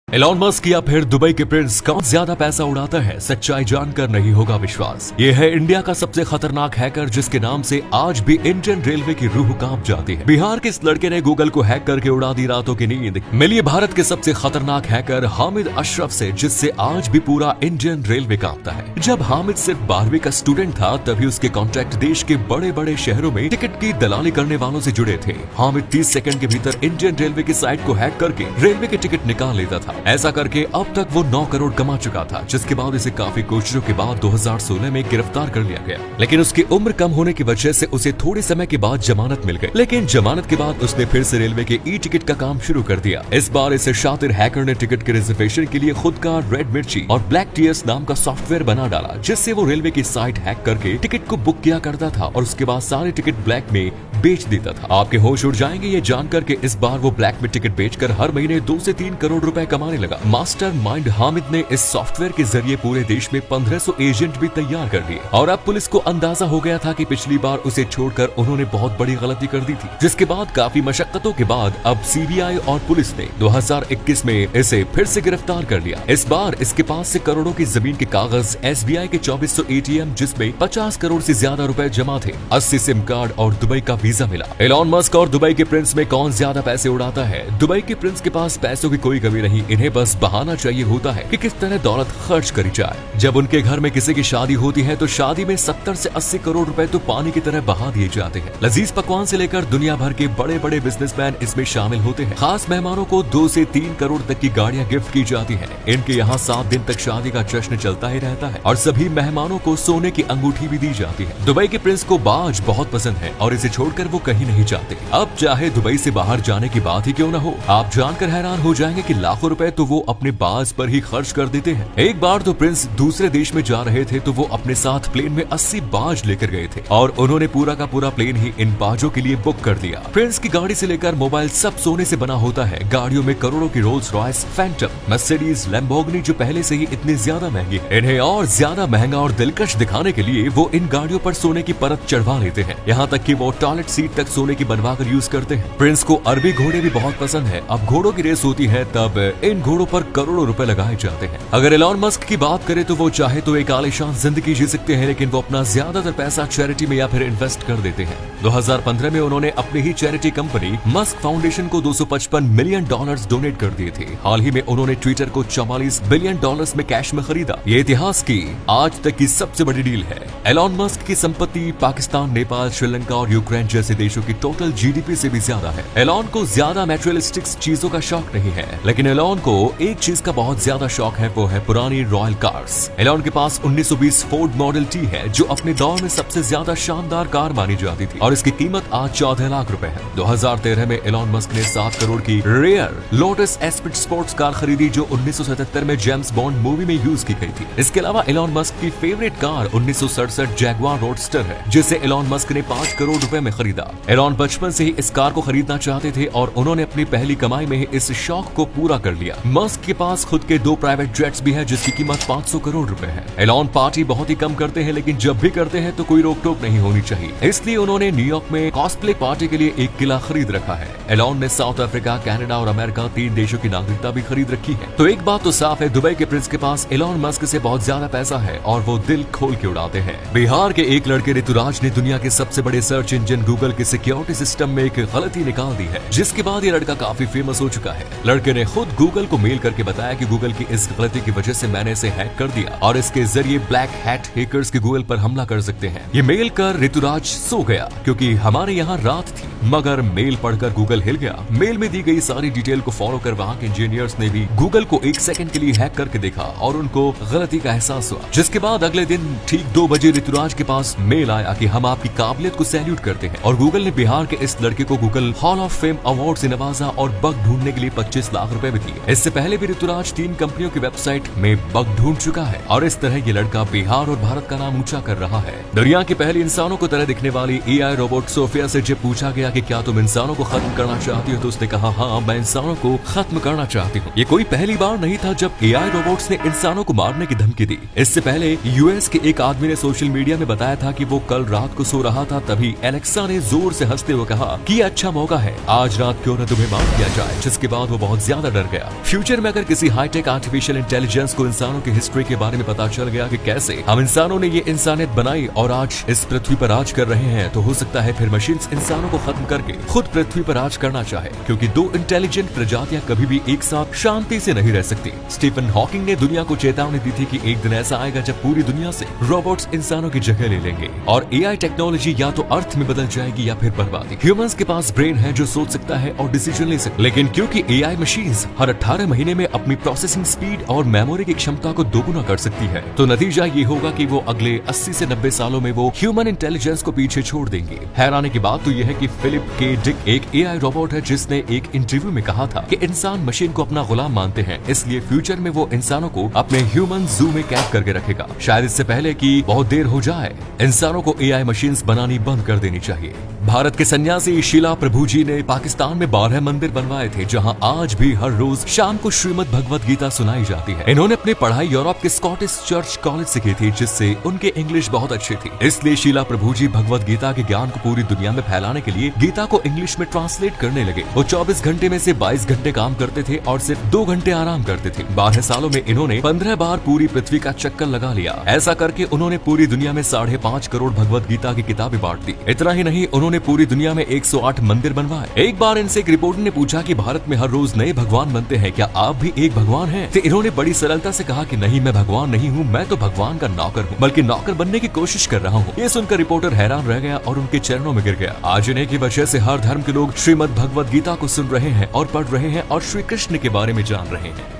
Elon Musk या फिर Dubai के प्रिंस कौन ज्यादा पैसा उड़ाता है, सच्चाई जानकर नहीं होगा विश्वास। ये है इंडिया का सबसे खतरनाक हैकर जिसके नाम से आज भी इंडियन रेलवे की रूह कांप जाती है। बिहार के इस लड़के ने गूगल को हैक करके उड़ा दी रातों की नींद। मिलिए भारत के सबसे खतरनाक हैकर हामिद अशरफ से, जिससे आज भी पूरा इंडियन रेलवे कांपता है। जब हामिद सिर्फ 12वीं का स्टूडेंट था तभी उसके कॉन्टैक्ट देश के बड़े बड़े शहरों में टिकट की दलाली करने वालों से जुड़े थे। हामिद 30 सेकंड के भीतर इंडियन रेलवे की साइट को हैक करके रेलवे के टिकट निकाल लेता था। ऐसा करके अब तक वो 9 करोड़ कमा चुका था, जिसके बाद इसे काफी कोशिशों के बाद 2016 में गिरफ्तार कर लिया गया। लेकिन उसकी उम्र कम होने की वजह से उसे थोड़े समय के बाद जमानत मिल गई। लेकिन जमानत के बाद उसने फिर से रेलवे के ई टिकट का काम शुरू कर दिया। इस बार इसे शातिर हैकर ने टिकट के रिजर्वेशन के लिए खुद का रेड मिर्ची और ब्लैक टीयर्स नाम का सॉफ्टवेयर बना डाला, जिससे वो रेलवे की साइट हैक करके टिकट को बुक किया करता था और उसके बाद सारे टिकट ब्लैक में बेच देता था। आपके होश उड़ जाएंगे ये जानकर के इस बार वो ब्लैक में टिकट बेचकर हर महीने 2 से 3 करोड़ रुपए कमाने लगा। मास्टर माइंड हामिद ने इस सॉफ्टवेयर के जरिए पूरे देश में 1500 एजेंट भी तैयार कर दिए और अब पुलिस को अंदाजा हो गया था कि पिछली बार उसे छोड़कर उन्होंने बहुत बड़ी गलती कर दी थी, जिसके बाद काफी मशक्कतों के बाद अब सीबीआई और पुलिस ने 2021 में इसे फिर से गिरफ्तार कर लिया। इस बार इसके पास से करोड़ों की जमीन के कागज, एसबीआई के 2400 एटीएम जिसमें 50 करोड़ से ज्यादा रुपए जमा थे, 80 सिम कार्ड और दुबई का वीजा मिला। एलॉन मस्क और दुबई के प्रिंस में कौन ज्यादा पैसे उड़ाता है? दुबई के प्रिंस के पास पैसों की कोई कमी नहीं, इन्हें बस बहाना चाहिए होता है कि किस तरह दौलत खर्च करी जाए। जब उनके घर में किसी की शादी होती है तो शादी में 70 से 80 करोड़ रुपए तो पानी की तरह बहा दिए जाते हैं। लजीज पकवान से लेकर दुनिया भर के बड़े बड़े बिजनेसमैन इसमें शामिल होते हैं। खास मेहमानों को 2 से 3 करोड़ तक की गाड़ियां गिफ्ट की जाती हैं। इनके यहाँ 7 दिन तक शादी का जश्न चलता ही रहता है और सभी मेहमानों को सोने की अंगूठी भी दी जाती है। दुबई के प्रिंस को बाज बहुत पसंद है और इसे छोड़कर वो कहीं नहीं जाते। अब चाहे दुबई से बाहर जाने की बात ही क्यों न हो, आप जानकर हैरान हो जाएंगे कि लाखों रुपए तो वो अपने बाज पर ही खर्च कर देते हैं। एक बार तो प्रिंस दूसरे देश में जा रहे थे तो वो अपने साथ प्लेन में 80 बाज लेकर गए थे और उन्होंने पूरा का पूरा प्लेन ही इन बाजों के लिए बुक कर दिया। प्रिंस की गाड़ी से लेकर मोबाइल सब सोने से बना होता है। गाड़ियों में करोड़ों की Rolls Royce, Phantom, Mercedes, Lamborghini जो पहले से ही इतनी ज्यादा महंगी है, इन्हें और ज्यादा महंगा और दिलकश दिखाने के लिए वो इन गाड़ियों पर सोने की परत चढ़वा लेते हैं। यहाँ तक कि वो टॉयलेट सीट तक सोने की बनवा कर यूज करते हैं। प्रिंस को अरबी घोड़े भी बहुत पसंद है। अब घोड़ों की रेस होती है तब इन घोड़ों पर करोड़ों रुपए लगाए जाते हैं। अगर एलॉन मस्क की बात करें तो वो चाहे तो एक आलीशान जिंदगी जी सकते हैं, लेकिन वो अपना ज्यादातर पैसा चैरिटी में या फिर इन्वेस्ट कर देते हैं। 2015 में उन्होंने अपनी ही चैरिटी कंपनी मस्क फाउंडेशन को $255 मिलियन डोनेट कर दिए थे। हाल ही में उन्होंने ट्विटर को $44 बिलियन में कैश में खरीदा। ये इतिहास की आज तक की सबसे बड़ी डील है। एलॉन मस्क की संपत्ति पाकिस्तान, नेपाल, श्रीलंका और यूक्रेन जैसे देशों की टोटल जीडीपी से भी ज्यादा है। एलॉन को ज्यादा मटेरियलिस्टिक चीजों का शौक नहीं है, लेकिन एलॉन को एक चीज का बहुत ज्यादा शौक है, वो है पुरानी रॉयल कार्स। एलॉन के पास 1920 फोर्ड मॉडल टी है जो अपने दौर में सबसे ज्यादा शानदार कार मानी जाती थी और इसकी कीमत आज 14 लाख रुपए है। 2013 में एलॉन मस्क ने 7 करोड़ की रेयर लोटस एस्पिड स्पोर्ट्स कार खरीदी जो 1977 में जेम्स बॉन्ड मूवी में यूज की गई थी। इसके अलावा एलॉन मस्क की फेवरेट कार 1967 जैगवार रोडस्टर है, जिसे एलॉन मस्क ने 5 करोड़ रुपए में खरीदा। एलॉन बचपन से ही इस कार को खरीदना चाहते थे और उन्होंने अपनी पहली कमाई में ही इस शौक को पूरा कर लिया। मस्क के पास खुद के 2 प्राइवेट जेट्स भी है जिसकी कीमत 500 करोड़ रुपए है। एलॉन पार्टी बहुत ही कम करते हैं, लेकिन जब भी करते हैं तो कोई रोक टोक नहीं होनी चाहिए, इसलिए उन्होंने न्यूयॉर्क में कॉस्प्ले पार्टी के लिए एक किला खरीद रखा है। एलॉन ने साउथ अफ्रीका, कनाडा और अमेरिका 3 देशों की नागरिकता भी खरीद रखी है। तो एक बात तो साफ है, दुबई के प्रिंस के पास एलॉन मस्क से बहुत ज्यादा पैसा है और वो दिल खोल के उड़ाते हैं। बिहार के एक लड़के ऋतुराज ने दुनिया के सबसे बड़े सर्च इंजन गूगल के सिक्योरिटी सिस्टम में एक गलती निकाल दी है, जिसके बाद ये लड़का काफी फेमस हो चुका है। लड़के ने खुद गूगल को मेल करके बताया कि गूगल की इस गलती की वजह से मैंने इसे हैक कर दिया और इसके जरिए ब्लैक हैट हैकर्स के गूगल पर हमला कर सकते हैं। ये मेल कर ऋतुराज सो गया क्योंकि हमारे यहाँ रात थी, मगर मेल पढ़कर गूगल हिल गया। मेल में दी गई सारी डिटेल को फॉलो कर वहाँ के इंजीनियर्स ने भी गूगल को 1 सेकंड के लिए हैक करके देखा और उनको गलती का एहसास हुआ, जिसके बाद अगले दिन ठीक 2 बजे ऋतुराज के पास मेल आया कि हम आपकी काबिलियत को सैल्यूट करते हैं और गूगल ने बिहार के इस लड़के को Google hall of fame award से नवाजा और बग ढूंढने के लिए 25 लाख रुपए भी दिए। इससे पहले भी ऋतुराज 3 कंपनियों की वेबसाइट में बग ढूंढ चुका है और इस तरह ये लड़का बिहार और भारत का नाम ऊंचा कर रहा है। दुनिया की पहली इंसानों को तरह दिखने वाली एआई रोबोट सोफिया से जब पूछा गया कि क्या तुम इंसानों को खत्म करना चाहती हो तो उसने कहा हाँ, मैं इंसानों को खत्म करना चाहती हूँ। ये कोई पहली बार नहीं था जब एआई रोबोट्स ने इंसानों को मारने की धमकी दी। इससे पहले यूएस के एक आदमी ने सोशल मीडिया में बताया था कि वो कल रात को सो रहा था, तभी एलेक्सा ने ने जोर से हंसते हुए कहा कि ये अच्छा मौका है, आज रात क्यों न तुम्हें मार दिया जाए। जिसके बाद वो बहुत ज्यादा डर गया। फ्यूचर में अगर किसी हाईटेक आर्टिफिशियल इंटेलिजेंस को इंसानों की हिस्ट्री के बारे में पता चल गया कि कैसे हम इंसानों ने ये इंसानियत बनाई और आज इस पृथ्वी पर राज कर रहे हैं, तो हो सकता है फिर मशीन्स इंसानों को खत्म करके खुद पृथ्वी पर राज करना चाहे, क्योंकि दो इंटेलिजेंट प्रजातियां कभी भी एक साथ शांति से नहीं रह सकती। स्टीफन हॉकिंग ने दुनिया को चेतावनी दी थी कि एक दिन ऐसा आएगा जब पूरी दुनिया से रोबोट्स इंसानों की जगह ले लेंगे और एआई टेक्नोलॉजी या तो अर्थ में बदल जाएगी या फिर बर्बादी। ह्यूमंस के पास ब्रेन है जो सोच सकता है और डिसीजन ले सकता है, लेकिन क्योंकि एआई मशीन्स हर 18 महीने में अपनी प्रोसेसिंग स्पीड और मेमोरी की क्षमता को दोगुना कर सकती है, तो नतीजा ये होगा कि वो अगले 80 से 90 सालों में वो ह्यूमन इंटेलिजेंस को पीछे छोड़ देंगे। हैरानी की बात तो यह है कि फिलिप के डिक एक एआई रोबोट है जिसने एक इंटरव्यू में कहा था कि इंसान मशीन को अपना गुलाम मानते हैं, इसलिए फ्यूचर में वो इंसानों को अपने ह्यूमन जू में कैद करके रखेगा। शायद इससे पहले कि बहुत देर हो जाए, इंसानों को एआई मशीन्स बनानी बंद कर देनी चाहिए। भारत के सन्यासी शीला प्रभु जी ने पाकिस्तान में 12 मंदिर बनवाए थे, जहां आज भी हर रोज शाम को श्रीमद् भगवत गीता सुनाई जाती है। इन्होंने अपनी पढ़ाई यूरोप के स्कॉटिश चर्च कॉलेज से की थी, जिससे उनके इंग्लिश बहुत अच्छी थी। इसलिए शीला प्रभु जी भगवत गीता के ज्ञान को पूरी दुनिया में फैलाने के लिए गीता को इंग्लिश में ट्रांसलेट करने लगे। वो 24 घंटे में से 22 घंटे काम करते थे और सिर्फ 2 घंटे आराम करते थे। 12 सालों में इन्होंने 15 बार पूरी पृथ्वी का चक्कर लगा लिया। ऐसा करके उन्होंने पूरी दुनिया में 5.5 करोड़ भगवत गीता की किताबें बांट दी। इतना ही नहीं, उन्होंने पूरी दुनिया में 108 मंदिर बनवाए। एक बार इनसे एक रिपोर्टर ने पूछा कि भारत में हर रोज नए भगवान बनते हैं, क्या आप भी एक भगवान हैं? तो इन्होंने बड़ी सरलता से कहा कि नहीं, मैं भगवान नहीं हूँ, मैं तो भगवान का नौकर हूँ, बल्कि नौकर बनने की कोशिश कर रहा हूँ। ये सुनकर रिपोर्टर हैरान रह गया और उनके चरणों में गिर गया। आज इन्हीं की वजह से हर धर्म के लोग श्रीमद् भगवत गीता को सुन रहे हैं और पढ़ रहे हैं और श्री कृष्ण के बारे में जान रहे हैं।